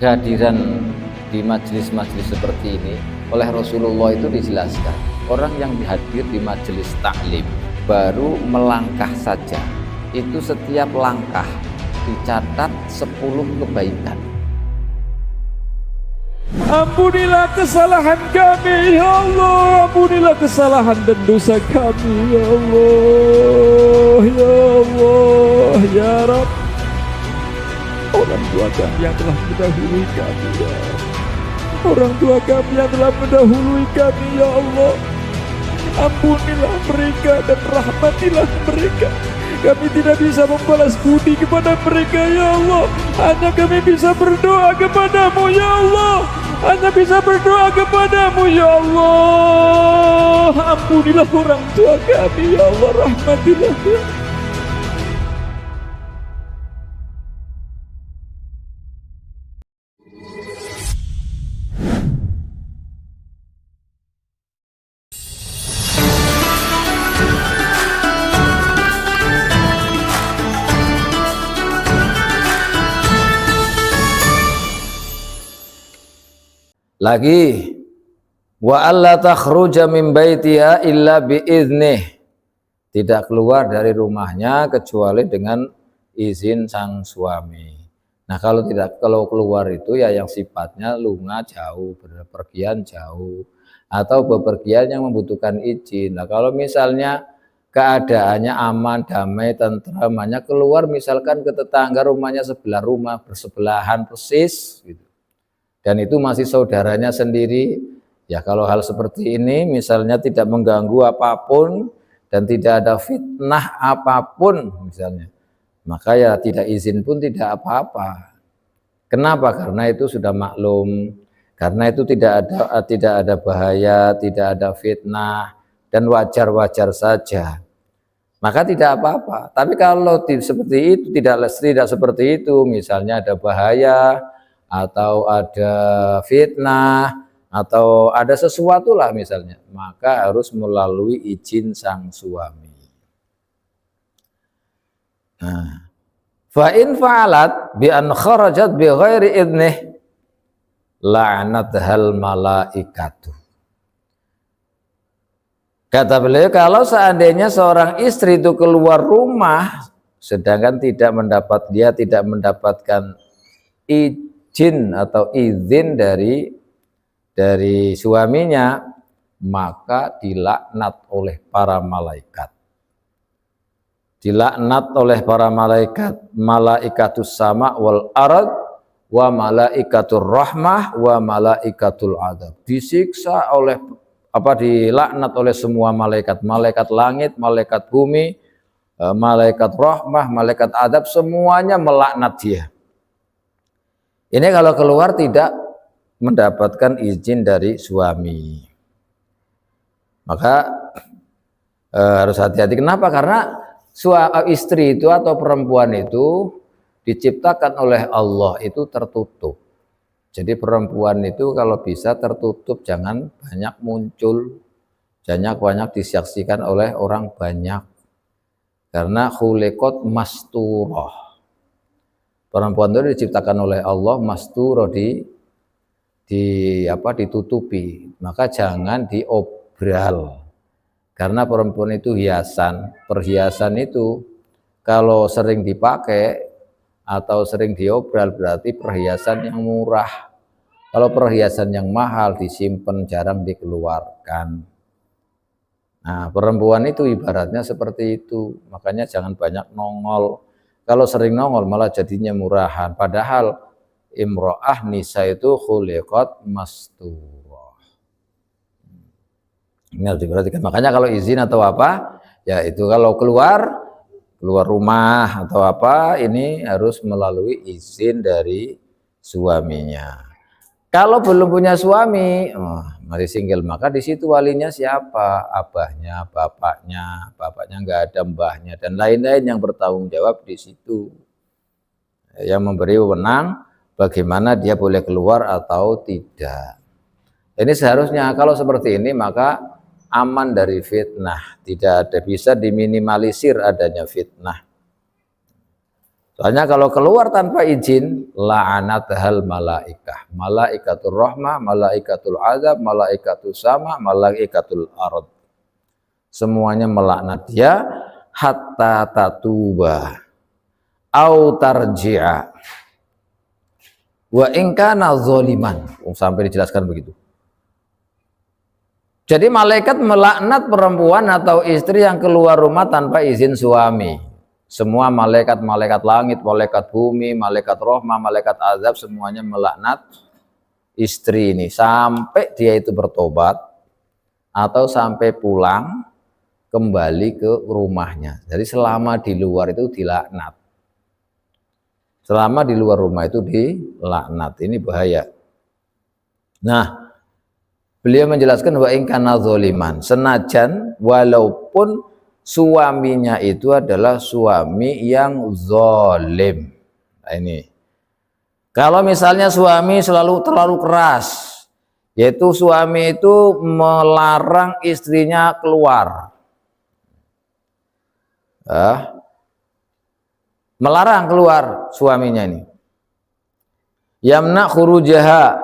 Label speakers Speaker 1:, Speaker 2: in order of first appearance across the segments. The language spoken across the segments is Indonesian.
Speaker 1: kehadiran di majelis-majelis seperti ini oleh Rasulullah itu dijelaskan, orang yang hadir di majelis taklim baru melangkah saja, itu setiap langkah dicatat 10 kebaikan.
Speaker 2: Ampunilah kesalahan kami, ya Allah. Ampunilah kesalahan dan dosa kami, ya Allah. Ya Allah, ya Rabb. Orang tua kami yang telah mendahului kami, ya Allah. Orang tua kami yang telah mendahului kami, ya Allah. Ampunilah mereka dan rahmatilah mereka. Kami tidak bisa membalas budi kepada mereka, ya Allah. Hanya kami bisa berdoa kepadamu, ya Allah. Hanya bisa berdoa kepadamu, ya Allah. Ampunilah orang tua kami, ya Allah. Rahmatilah, ya Allah.
Speaker 1: Lagi, wa alla takhruja min baitiha illa biiznih, tidak keluar dari rumahnya kecuali dengan izin sang suami. Nah, kalau keluar itu ya yang sifatnya lunga jauh, berpergian jauh, atau bepergian yang membutuhkan izin. Nah, kalau misalnya keadaannya aman, damai, tentram, hanya keluar misalkan ke tetangga, rumahnya sebelah rumah, bersebelahan persis gitu, dan itu masih saudaranya sendiri, ya kalau hal seperti ini misalnya tidak mengganggu apapun dan tidak ada fitnah apapun misalnya, maka ya tidak izin pun tidak apa-apa. Kenapa? Karena itu sudah maklum, karena itu tidak ada bahaya, tidak ada fitnah, dan wajar-wajar saja, maka tidak apa-apa. Tapi kalau seperti itu, tidak seperti itu, misalnya ada bahaya atau ada fitnah atau ada sesuatu lah misalnya, maka harus melalui izin sang suami. Nah, fa in fa'alat bi an kharajat bi ghairi idnih la'anathal malaikatu. Kata beliau, kalau seandainya seorang istri itu keluar rumah sedangkan tidak mendapatkan izin atau izin dari suaminya, maka dilaknat oleh para malaikat. Dilaknat oleh para malaikat, malaikatus sama wal arad wa malaikatur rahmah wa malaikatul adab. Disiksa oleh dilaknat oleh semua malaikat, malaikat langit, malaikat bumi, malaikat rahmah, malaikat adab, semuanya melaknat dia. Ini kalau keluar tidak mendapatkan izin dari suami, maka harus hati-hati. Kenapa? Karena istri itu atau perempuan itu diciptakan oleh Allah itu tertutup. Jadi perempuan itu kalau bisa tertutup, jangan banyak muncul, jangan banyak disaksikan oleh orang banyak. Karena khuliqat masturah. Perempuan itu diciptakan oleh Allah masturah, ditutupi, maka jangan diobral. Karena perempuan itu hiasan. Perhiasan itu kalau sering dipakai atau sering diobral berarti perhiasan yang murah. Kalau perhiasan yang mahal disimpan, jarang dikeluarkan. Nah, perempuan itu ibaratnya seperti itu. Makanya jangan banyak nongol. Kalau sering nongol malah jadinya murahan. Padahal imro'ah nisa itu khuliqat masturah. Ini harus diperhatikan. Makanya kalau izin atau apa, ya itu kalau keluar rumah atau apa, ini harus melalui izin dari suaminya. Kalau belum punya suami, masih single, maka di situ walinya siapa? Abahnya, bapaknya nggak ada, mbahnya, dan lain-lain yang bertanggung jawab di situ, yang memberi wewenang bagaimana dia boleh keluar atau tidak. Ini seharusnya kalau seperti ini maka aman dari fitnah, tidak ada, bisa diminimalisir adanya fitnah. Soalnya kalau keluar tanpa izin, la'anathal malaikah, malaikatul rahmah, malaikatul azab, malaikatul sama, malaikatul ard. Semuanya melaknat dia hatta tatuba au tarji'a wa in kana zaliman. Sampai dijelaskan begitu. Jadi malaikat melaknat perempuan atau istri yang keluar rumah tanpa izin suami. Semua malaikat langit, malaikat bumi, malaikat rahmah, malaikat azab, semuanya melaknat istri ini sampai dia itu bertobat atau sampai pulang kembali ke rumahnya. Jadi selama di luar itu dilaknat. Selama di luar rumah itu dilaknat. Ini bahaya. Nah, beliau menjelaskan wa in kana zaliman, senajan walaupun suaminya itu adalah suami yang zalim. Nah, ini. Kalau misalnya suami terlalu keras, yaitu suami itu melarang istrinya keluar. Melarang keluar suaminya ini. Yamna khurujaha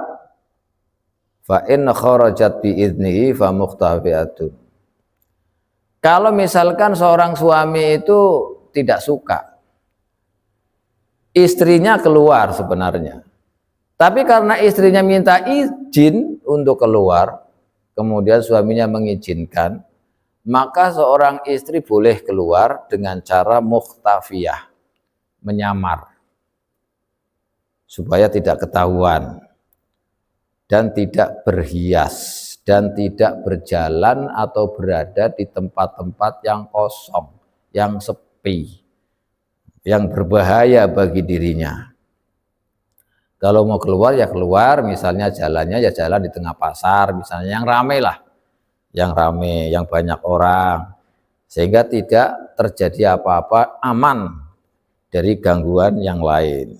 Speaker 1: fa in kharajat bi idnihi fa mukhtafiatun. Kalau misalkan seorang suami itu tidak suka istrinya keluar sebenarnya, tapi karena istrinya minta izin untuk keluar, kemudian suaminya mengizinkan, maka seorang istri boleh keluar dengan cara mukhtafiyah, menyamar, supaya tidak ketahuan dan tidak berhias dan tidak berjalan atau berada di tempat-tempat yang kosong, yang sepi, yang berbahaya bagi dirinya. Kalau mau keluar ya keluar, misalnya jalannya ya jalan di tengah pasar, misalnya yang ramai lah, yang ramai, yang banyak orang, sehingga tidak terjadi apa-apa, aman dari gangguan yang lain.